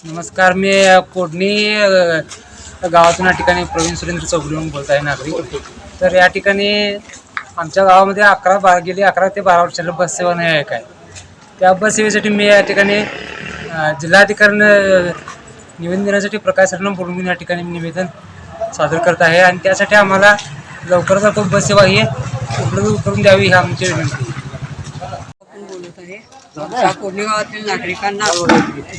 नमस्कार, मी कोडणी गावातून या ठिकाणी प्रवीण सुरेंद्र चौगुलेहून बोलत आहे नागरिक. तर या ठिकाणी आमच्या गावामध्ये गेली 11 ते 12 वर्षाला बस सेवा नाही आहे काय. त्या बस सेवेसाठी मी या ठिकाणी जिल्हाधिकाऱ्यांना निवेदन देण्यासाठी प्रकाश सरनं बोलून या ठिकाणी निवेदन सादर करत आहे आणि त्यासाठी आम्हाला लवकरात लवकर बस सेवा ही उपलब्ध करून द्यावी ही आमची विनंती. बोलत आहे आमच्या कोडणी गावातील नागरिकांना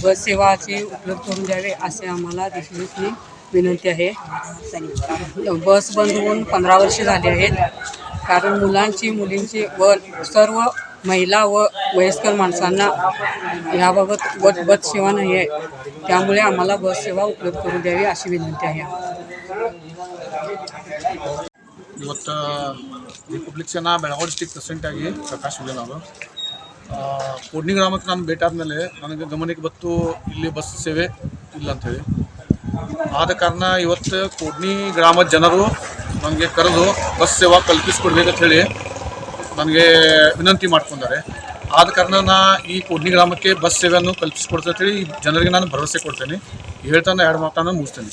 बस सेवाची उपलब्ध करून द्यावे असे आम्हाला देखील विनंती आहे. बस बंद होऊन 15 वर्षे झाली आहेत. कारण मुलांची मुलींची व सर्व महिला व वयस्कर माणसांना याबाबत बस सेवा नाही आहे. त्यामुळे आम्हाला बस सेवा उपलब्ध करून द्यावी अशी विनंती आहे. ಇವತ್ತು ರಿಪಬ್ಲಿಕ್ ಸೇನಾ ಬೆಳಗಾವಿ ಡಿಸ್ಟ್ರಿಕ್ಟ್ ಪ್ರೆಸಿಡೆಂಟ್ ಆಗಿ ಪ್ರಕಾಶ್ ಹುಲೆ ನಾನು ಕೋಡ್ನಿ ಗ್ರಾಮಕ್ಕೆ ನಾನು ಭೇಟಿ ಆದಮೇಲೆ ನನಗೆ ಗಮನಕ್ಕೆ ಬಂತು ಇಲ್ಲಿ ಬಸ್ ಸೇವೆ ಇಲ್ಲ ಅಂಥೇಳಿ. ಆದ ಕಾರಣ ಇವತ್ತು ಕೋಡ್ನಿ ಗ್ರಾಮದ ಜನರು ನನಗೆ ಕರೆದು ಬಸ್ ಸೇವಾ ಕಲ್ಪಿಸ್ಕೊಡ್ಬೇಕಂತ ಹೇಳಿ ನನಗೆ ವಿನಂತಿ ಮಾಡ್ಕೊಂಡಿದ್ದಾರೆ. ಆದ ಕಾರಣ ಈ ಕೋಡ್ನಿ ಗ್ರಾಮಕ್ಕೆ ಬಸ್ ಸೇವೆಯನ್ನು ಕಲ್ಪಿಸ್ಕೊಡ್ತಾ ಹೇಳಿ ಜನರಿಗೆ ನಾನು ಭರವಸೆ ಕೊಡ್ತೇನೆ. ಹೇಳ್ತಾನೆ ಎರಡು ಮಾತನ್ನು ಮುಗಿಸ್ತೇನೆ.